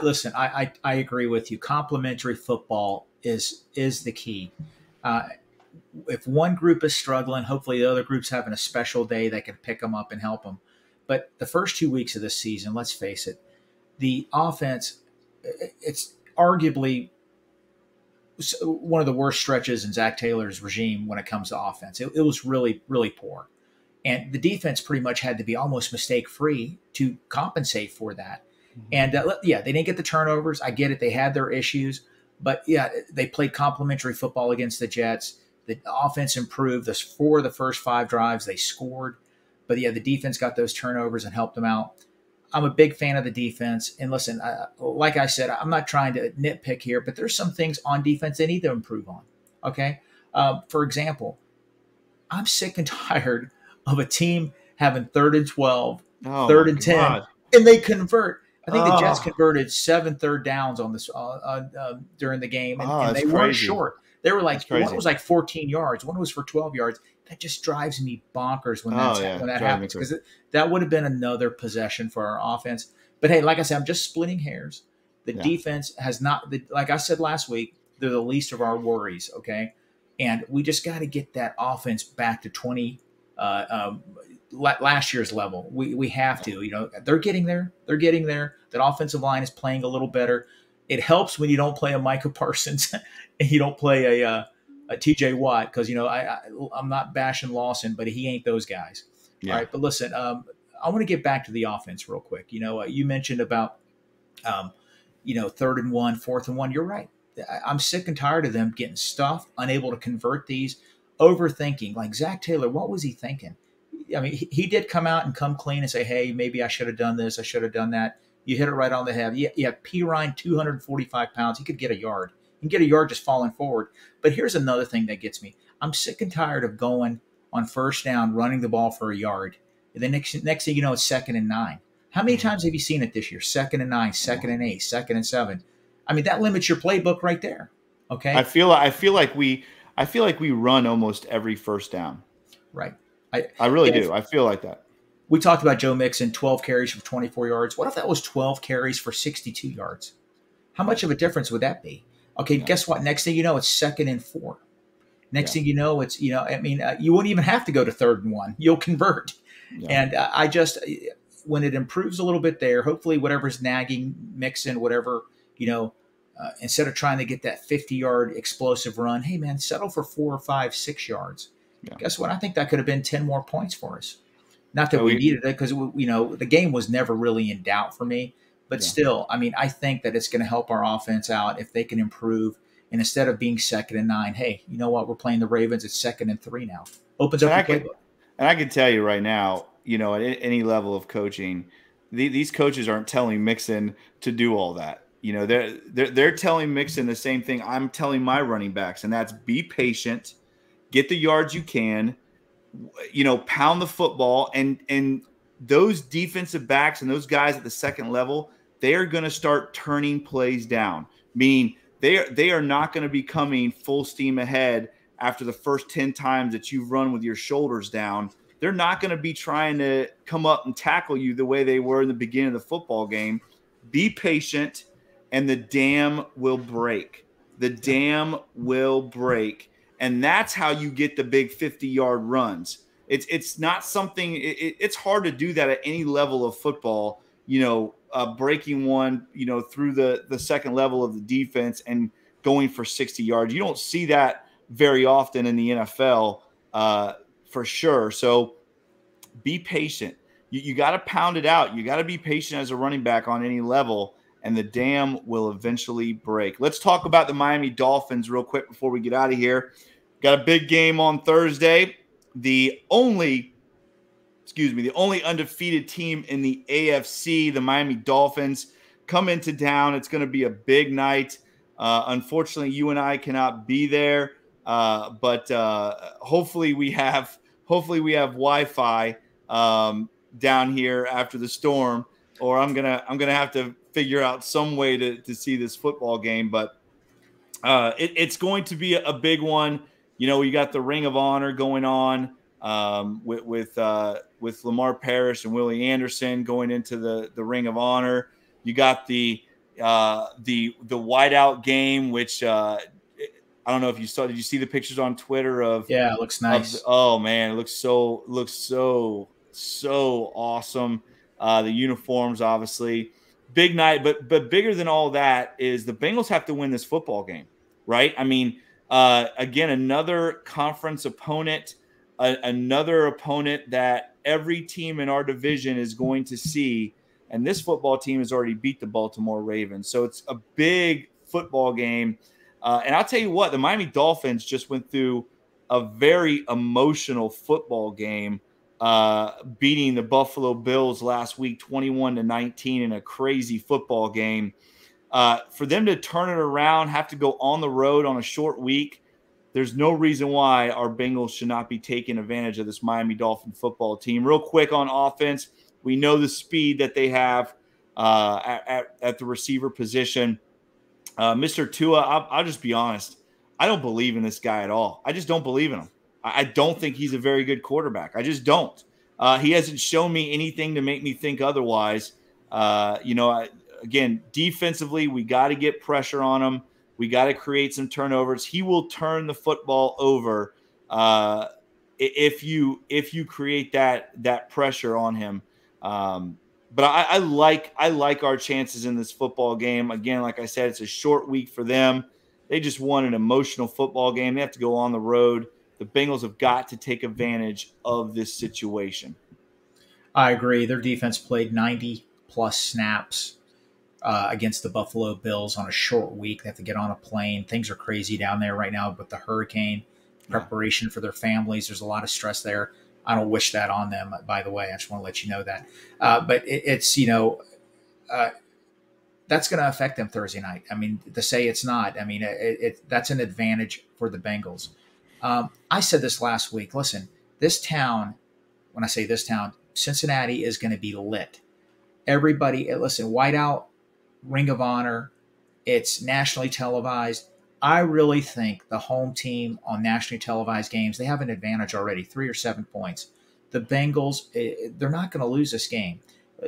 Listen, I agree with you. Complementary football is the key. If one group is struggling, hopefully the other group's having a special day that can pick them up and help them. But the first 2 weeks of this season, let's face it, the offense, it's arguably one of the worst stretches in Zach Taylor's regime when it comes to offense. It was really, really poor. And the defense pretty much had to be almost mistake-free to compensate for that. And they didn't get the turnovers. I get it. They had their issues. But, yeah, they played complimentary football against the Jets. The offense improved. 4 of the first 5 drives, they scored. But yeah, the defense got those turnovers and helped them out. I'm a big fan of the defense. And listen, like I said, I'm not trying to nitpick here, but there's some things on defense they need to improve on. Okay. For example, I'm sick and tired of a team having 3rd and 12, 3rd and 10, and they convert. I think the Jets converted 7 third downs on this during the game, and they weren't short. They were like, one was like 14 yards, one was for 12 yards. That just drives me bonkers when that happens, because that would have been another possession for our offense. But hey, like I said, I'm just splitting hairs. The defense has not, like I said last week, they're the least of our worries, okay? And we just got to get that offense back to last year's level. We have to. You know, they're getting there. They're getting there. That offensive line is playing a little better. It helps when you don't play a Micah Parsons and you don't play a TJ Watt, because, you know, I'm not bashing Lawson, but he ain't those guys. Yeah. All right, but listen, I want to get back to the offense real quick. You know, you mentioned about, 3rd and 1, 4th and 1. You're right. I'm sick and tired of them getting stuffed, unable to convert these, overthinking. Like Zach Taylor, what was he thinking? I mean, he did come out and come clean and say, hey, maybe I should have done this. I should have done that. You hit it right on the head. You have P. Ryan, 245 pounds. He could get a yard. He can get a yard just falling forward. But here's another thing that gets me. I'm sick and tired of going on first down, running the ball for a yard. And then next thing you know, it's 2nd and 9. How many times have you seen it this year? 2nd and 9, 2nd and 8, 2nd and 7. I mean, that limits your playbook right there. Okay. I feel like we run almost every first down. Right. I really do. I feel like that. We talked about Joe Mixon, 12 carries for 24 yards. What if that was 12 carries for 62 yards? How much of a difference would that be? Okay, guess what? Next thing you know, it's 2nd and 4. Next thing you know, it's, you wouldn't even have to go to 3rd and 1. You'll convert. Yeah. And when it improves a little bit there, hopefully whatever's nagging Mixon, whatever, instead of trying to get that 50-yard explosive run, hey, man, settle for 4 or 5, 6 yards. Yeah. Guess what? I think that could have been 10 more points for us. Not that we needed it, because, the game was never really in doubt for me. But still, I mean, I think that it's going to help our offense out if they can improve. And instead of being 2nd and 9, hey, you know what? We're playing the Ravens. It's 2nd and 3 now. Opens up the playbook. And I can tell you right now, at any level of coaching, these coaches aren't telling Mixon to do all that. They're telling Mixon the same thing I'm telling my running backs, and that's be patient, get the yards you can, pound the football, and those defensive backs and those guys at the second level, they are going to start turning plays down. Meaning they are not going to be coming full steam ahead after the first 10 times that you've run with your shoulders down. They're not going to be trying to come up and tackle you the way they were in the beginning of the football game. Be patient, and the dam will break. The dam will break. And that's how you get the big 50-yard runs. It's not something it's hard to do that at any level of football, breaking one, through the second level of the defense and going for 60 yards. You don't see that very often in the NFL, for sure. So be patient. You got to pound it out. You got to be patient as a running back on any level, and the dam will eventually break. Let's talk about the Miami Dolphins real quick before we get out of here. Got a big game on Thursday. The only undefeated team in the AFC, the Miami Dolphins, come into town. It's going to be a big night. Unfortunately, you and I cannot be there, but hopefully we have Wi-Fi down here after the storm, or I'm gonna have to figure out some way to see this football game. But it's going to be a big one. You got the Ring of Honor going on with Lamar Parrish and Willie Anderson going into the Ring of Honor. You got the whiteout game, which I don't know if you saw. Did you see the pictures on Twitter of? Yeah, it looks nice. Oh man, it looks so awesome. The uniforms, obviously, big night. But bigger than all that is the Bengals have to win this football game, right? I mean. Again, another conference opponent, another opponent that every team in our division is going to see. And this football team has already beat the Baltimore Ravens. So it's a big football game. And I'll tell you what, the Miami Dolphins just went through a very emotional football game beating the Buffalo Bills last week 21-19 in a crazy football game. For them to turn it around, have to go on the road on a short week, there's no reason why our Bengals should not be taking advantage of this Miami Dolphin football team. Real quick on offense, we know the speed that they have at the receiver position. Mr. Tua, I'll just be honest. I don't believe in this guy at all. I just don't believe in him. I don't think he's a very good quarterback. I just don't. He hasn't shown me anything to make me think otherwise. Again, defensively, we got to get pressure on him. We got to create some turnovers. He will turn the football over if you create that pressure on him. But I like our chances in this football game. Again, like I said, it's a short week for them. They just won an emotional football game. They have to go on the road. The Bengals have got to take advantage of this situation. I agree. Their defense played 90-plus snaps against the Buffalo Bills on a short week. They have to get on a plane. Things are crazy down there right now with the hurricane. Preparation for their families. There's a lot of stress there. I don't wish that on them, by the way. I just want to let you know that. But it's that's going to affect them Thursday night. I mean, to say it's not, I mean, that's an advantage for the Bengals. I said this last week. Listen, this town, when I say this town, Cincinnati is going to be lit. Everybody, listen, whiteout, Ring of Honor, it's nationally televised. I really think the home team on nationally televised games, they have an advantage already, 3 or 7 points. The Bengals, they're not going to lose this game.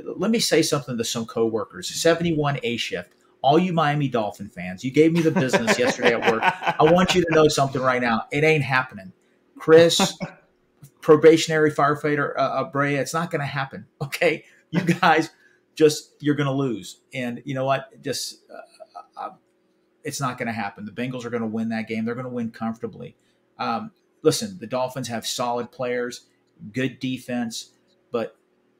Let me say something to some coworkers. 71 A shift. All you Miami Dolphin fans, you gave me the business yesterday at work. I want you to know something right now. It ain't happening. Chris, probationary firefighter, Brea, it's not going to happen. Okay? You guys, you're going to lose. And you know what? It's not going to happen. The Bengals are going to win that game. They're going to win comfortably. Listen, the Dolphins have solid players, good defense, but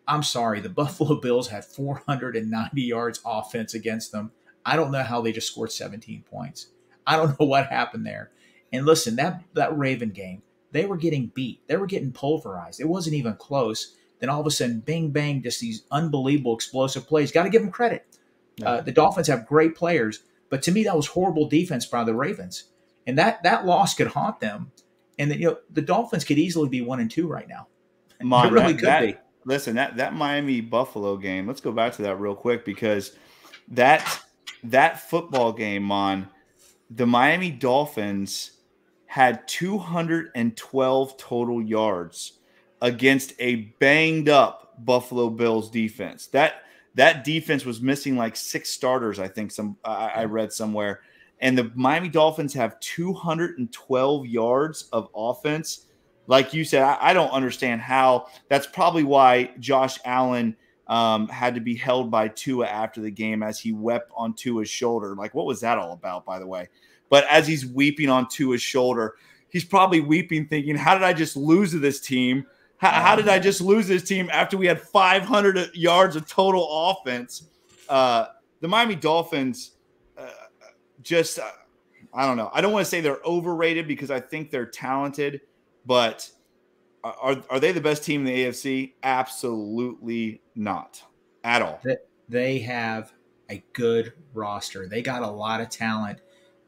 I'm sorry, the Buffalo Bills had 490 yards offense against them. I don't know how they just scored 17 points. I don't know what happened there. And listen, that Raven game, they were getting beat. They were getting pulverized. It wasn't even close. Then all of a sudden, bing, bang, just these unbelievable explosive plays. Got to give them credit. Yeah. The Dolphins have great players, but to me, that was horrible defense by the Ravens. And that loss could haunt them. And the Dolphins could easily be 1-2 right now. It really could be. Listen, that Miami Buffalo game, let's go back to that real quick, because that football game, the Miami Dolphins had 212 total yards against a banged up Buffalo Bills defense. That defense was missing like 6 starters, I think I read somewhere. And the Miami Dolphins have 212 yards of offense. Like you said, I don't understand how. That's probably why Josh Allen had to be held by Tua after the game as he wept on Tua's shoulder. Like, what was that all about, by the way? But as he's weeping on Tua's shoulder, he's probably weeping thinking, how did I just lose to this team? How did I just lose this team after we had 500 yards of total offense? The Miami Dolphins I don't know. I don't want to say they're overrated because I think they're talented, but are they the best team in the AFC? Absolutely not at all. They have a good roster. They got a lot of talent.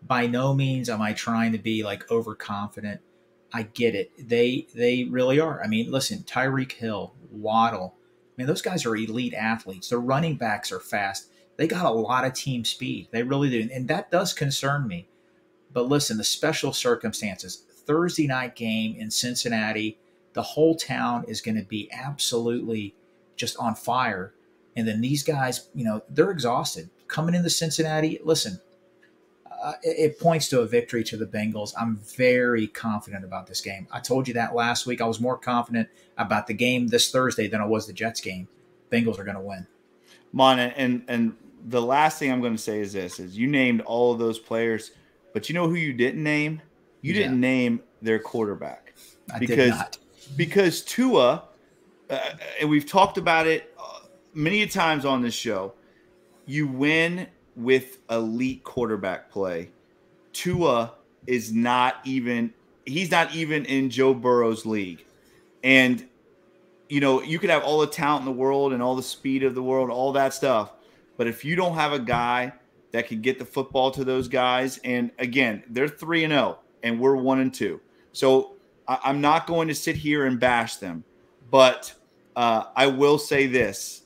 By no means am I trying to be like overconfident. I get it. They really are. I mean, listen, Tyreek Hill, Waddle. I mean, those guys are elite athletes. Their running backs are fast. They got a lot of team speed. They really do. And that does concern me. But listen, the special circumstances, Thursday night game in Cincinnati, the whole town is going to be absolutely just on fire. And then these guys, they're exhausted. Coming into Cincinnati, listen, it points to a victory to the Bengals. I'm very confident about this game. I told you that last week. I was more confident about the game this Thursday than I was the Jets game. Bengals are going to win. Mon, and the last thing I'm going to say is this, is you named all of those players, but you know who you didn't name? You didn't name their quarterback. I did not. Because Tua, and we've talked about it many times on this show, you win with elite quarterback play. Tua is not even in Joe Burrow's league. And you could have all the talent in the world and all the speed of the world, all that stuff. But if you don't have a guy that can get the football to those guys, and again, they're 3-0 and we're 1-2. So I'm not going to sit here and bash them, but I will say this.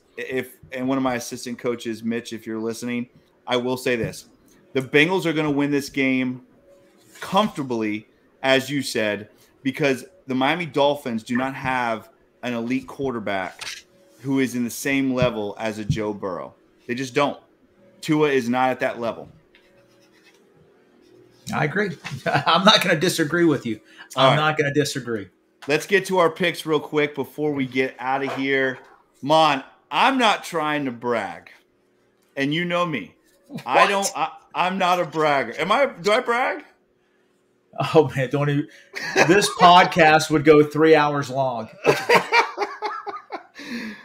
And one of my assistant coaches, Mitch, if you're listening, I will say this. The Bengals are going to win this game comfortably, as you said, because the Miami Dolphins do not have an elite quarterback who is in the same level as a Joe Burrow. They just don't. Tua is not at that level. I agree. I'm not going to disagree with you. I'm not going to disagree. Let's get to our picks real quick before we get out of here. Mon, I'm not trying to brag. And you know me. What? I'm not a bragger. Do I brag? Oh man, don't even. This podcast would go 3 hours long.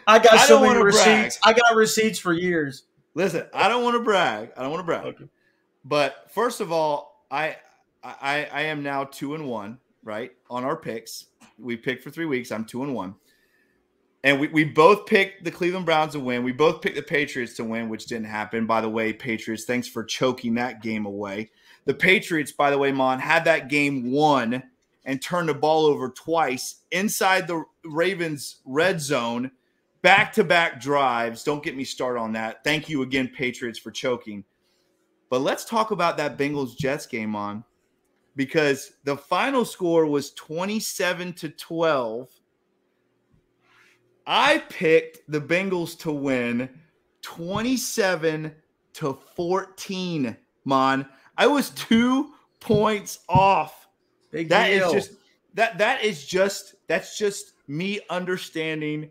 I got so many receipts. I got receipts for years. Listen, I don't want to brag. Okay. But first of all, I am now 2-1, right? On our picks. We picked for 3 weeks. I'm 2-1. And we both picked the Cleveland Browns to win. We both picked the Patriots to win, which didn't happen. By the way, Patriots, thanks for choking that game away. The Patriots, by the way, Mon, had that game won and turned the ball over twice inside the Ravens' red zone, back-to-back drives. Don't get me started on that. Thank you again, Patriots, for choking. But let's talk about that Bengals-Jets game, Mon, because the final score was 27-12. I picked the Bengals to win 27-14, Mon. I was 2 points off. Big deal. That's just me understanding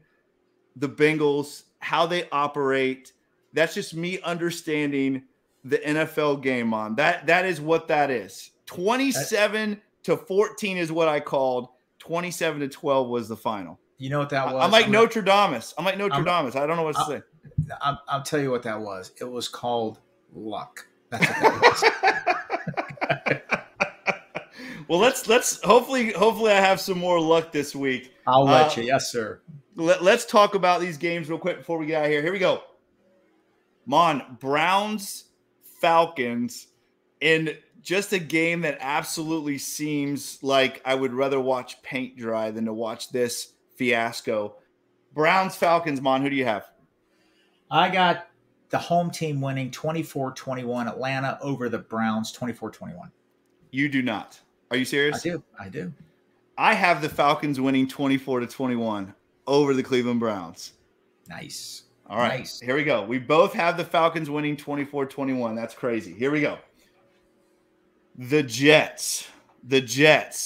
the Bengals, how they operate. That's just me understanding the NFL game, Mon. That is what that is. 27-14 is what I called. 27-12 was the final. You know what that was? I'm like Notre Dame. I don't know what to say. I'll tell you what that was. It was called luck. That's what that was. Well, let's hopefully I have some more luck this week. I'll let you. Yes, sir. Let's talk about these games real quick before we get out of here. Here we go. Mon, Browns, Falcons, in just a game that absolutely seems like I would rather watch paint dry than to watch this fiasco. Browns, Falcons, Mon, who do you have? I got the home team winning 24-21, Atlanta over the Browns 24-21. You do not. Are you serious? I do. I have the Falcons winning 24-21 over the Cleveland Browns. Nice. All right. Nice. Here we go. We both have the Falcons winning 24-21. That's crazy. Here we go. The Jets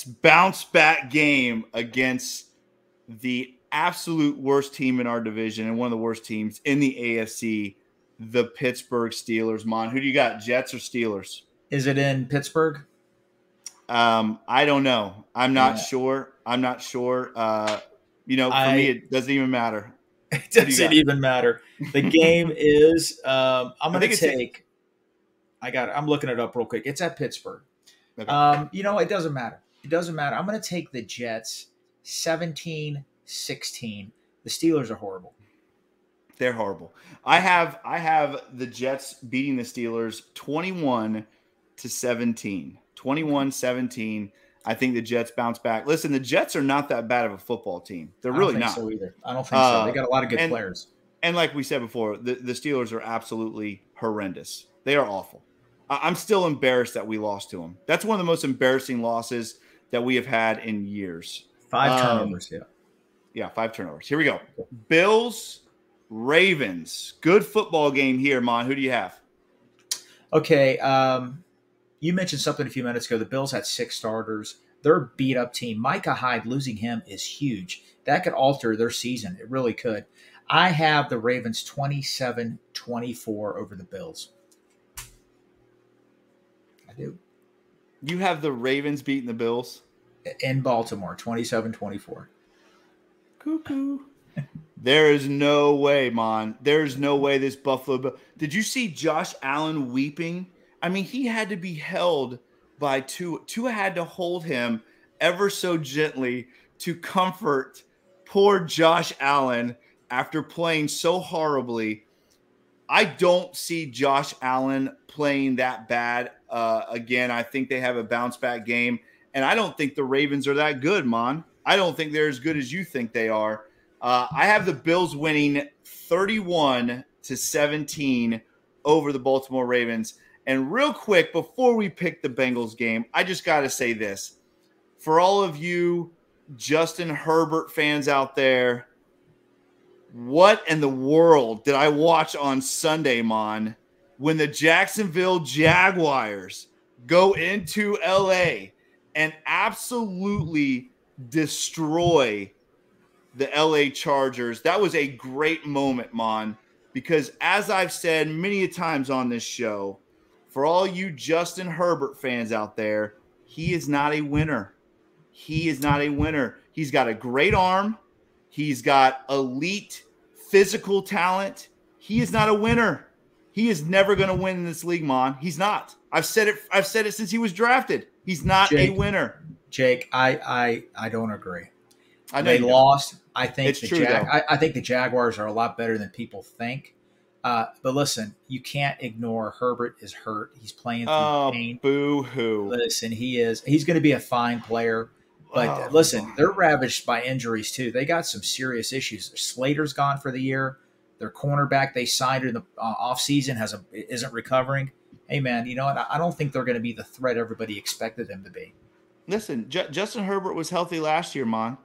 bounce back game against the absolute worst team in our division and one of the worst teams in the AFC, the Pittsburgh Steelers. Mon, who do you got, Jets or Steelers? Is it in Pittsburgh? I don't know. I'm not sure. For me, it doesn't even matter. It doesn't even matter. The game is, I'm looking it up real quick. It's at Pittsburgh. Okay. It doesn't matter. I'm going to take the Jets 17-16. The Steelers are horrible. They're horrible. I have the Jets beating the Steelers 21-17. 21-17. I think the Jets bounce back. Listen, the Jets are not that bad of a football team. They're really not. I don't think so either. I don't think so. They got a lot of good players. And like we said before, the Steelers are absolutely horrendous. They are awful. I'm still embarrassed that we lost to them. That's one of the most embarrassing losses that we have had in years. 5 turnovers, Yeah, 5 turnovers. Here we go. Bills, Ravens. Good football game here, Mon. Who do you have? Okay, you mentioned something a few minutes ago. The Bills had 6 starters. They're a beat-up team. Micah Hyde, losing him is huge. That could alter their season. It really could. I have the Ravens 27-24 over the Bills. I do. You have the Ravens beating the Bills? In Baltimore, 27-24. Cuckoo. There is no way, Mon. There's no way this Buffalo Bill. Did you see Josh Allen weeping? I mean, he had to be held by Tua. Tua had to hold him ever so gently to comfort poor Josh Allen, after playing so horribly, I don't see Josh Allen playing that bad again. I think they have a bounce back game, and I don't think the Ravens are that good, Mon. I don't think they're as good as you think they are. I have the Bills winning 31-17 over the Baltimore Ravens. And real quick, before we pick the Bengals game, I just got to say this. For all of you Justin Herbert fans out there, what in the world did I watch on Sunday, Mon, when the Jacksonville Jaguars go into LA and absolutely destroy the LA Chargers? That was a great moment, Mon, because as I've said many times on this show, for all you Justin Herbert fans out there, he is not a winner. He is not a winner. He's got a great arm. He's got elite physical talent. He is not a winner. He is never going to win in this league, Mon. He's not. I've said it since he was drafted. He's not a winner. Jake, I don't agree. I know they lost. I think the Jaguars are a lot better than people think. But listen, you can't ignore Herbert is hurt. He's playing through pain. Boo-hoo. Listen, he's going to be a fine player. But listen, they're ravaged by injuries too. They got some serious issues. Slater's gone for the year. Their cornerback they signed in the offseason isn't recovering. Hey, man, you know what? I don't think they're going to be the threat everybody expected them to be. Listen, Justin Herbert was healthy last year, Mon.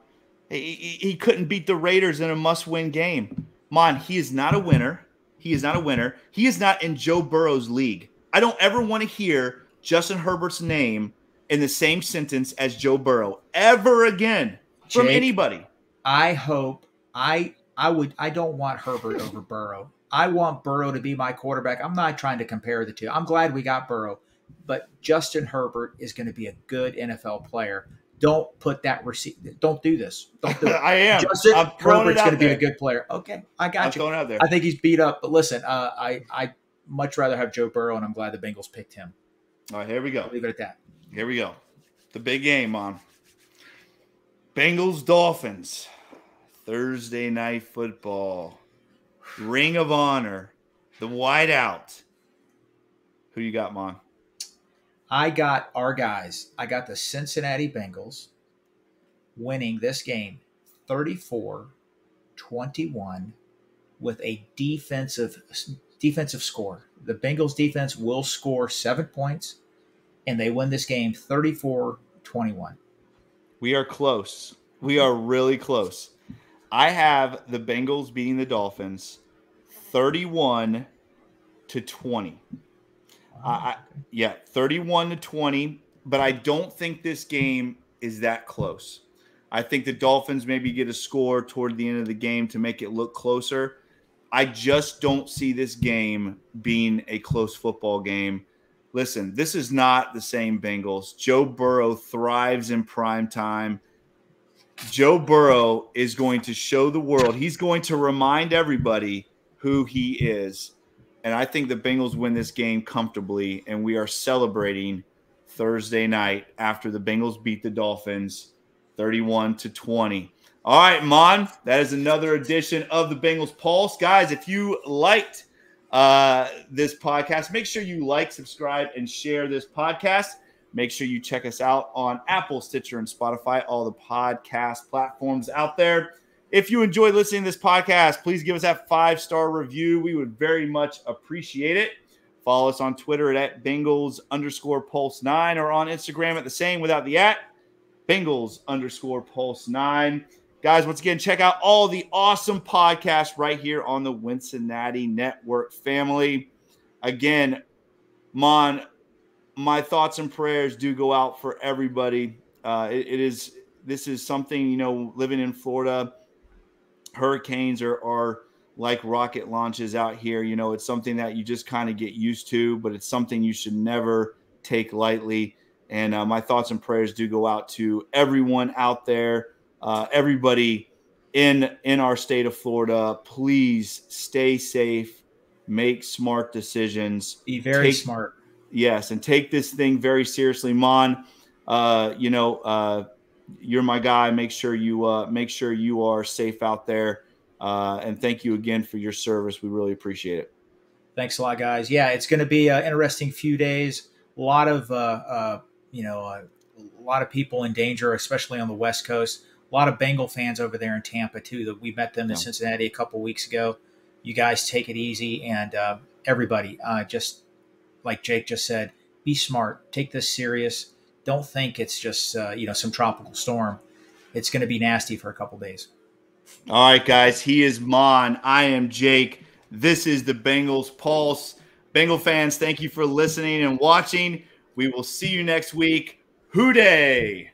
He couldn't beat the Raiders in a must-win game. Mon, he is not a winner. He is not a winner. He is not in Joe Burrow's league. I don't ever want to hear Justin Herbert's name in the same sentence as Joe Burrow ever again from anybody. I hope I don't want Herbert over Burrow. I want Burrow to be my quarterback. I'm not trying to compare the two. I'm glad we got Burrow, but Justin Herbert is going to be a good NFL player. Don't put that Don't do this. Don't do it. I am. Justin Herbert's going to be a good player. Okay, I got you. Going out there. I think he's beat up, but listen, I much rather have Joe Burrow, and I'm glad the Bengals picked him. All right, here we go. I'll leave it at that. Here we go. The big game, on Bengals-Dolphins. Thursday night football. Ring of Honor. The whiteout. Who you got, Mon? I got our guys. I got the Cincinnati Bengals winning this game 34-21 with a defensive score. The Bengals defense will score 7 points, and they win this game 34-21. We are close. We are really close. I have the Bengals beating the Dolphins 31-20. 31-20, but I don't think this game is that close. I think the Dolphins maybe get a score toward the end of the game to make it look closer. I just don't see this game being a close football game. Listen, this is not the same Bengals. Joe Burrow thrives in prime time. Joe Burrow is going to show the world. He's going to remind everybody who he is. And I think the Bengals win this game comfortably, and we are celebrating Thursday night after the Bengals beat the Dolphins 31-20. All right, Mon, that is another edition of the Bengals Pulse. Guys, if you liked this podcast, make sure you like, subscribe, and share this podcast. Make sure you check us out on Apple, Stitcher, and Spotify, all the podcast platforms out there. If you enjoy listening to this podcast, please give us that 5-star review. We would very much appreciate it. Follow us on Twitter at Bengals_Pulse9 or on Instagram at the same without the @ Bengals_Pulse9. Guys, once again, check out all the awesome podcasts right here on the Wincinnati Network family. Again, Mon, my thoughts and prayers do go out for everybody. This is something, living in Florida, hurricanes are like rocket launches out here. It's something that you just kind of get used to, but it's something you should never take lightly. And my thoughts and prayers do go out to everyone out there, everybody in our state of Florida. Please stay safe, make smart decisions. Be very smart. Yes, and take this thing very seriously, Mon. you're my guy. Make sure you are safe out there. And thank you again for your service. We really appreciate it. Thanks a lot, guys. Yeah, it's going to be an interesting few days. A lot of a lot of people in danger, especially on the West Coast. A lot of Bengal fans over there in Tampa too. That we met them in Cincinnati a couple weeks ago. You guys take it easy, and everybody, just like Jake just said, be smart. Take this serious. Don't think it's just some tropical storm. It's going to be nasty for a couple days. All right, guys. He is Maan. I am Jake. This is the Bengals Pulse. Bengal fans, thank you for listening and watching. We will see you next week. Hoo day!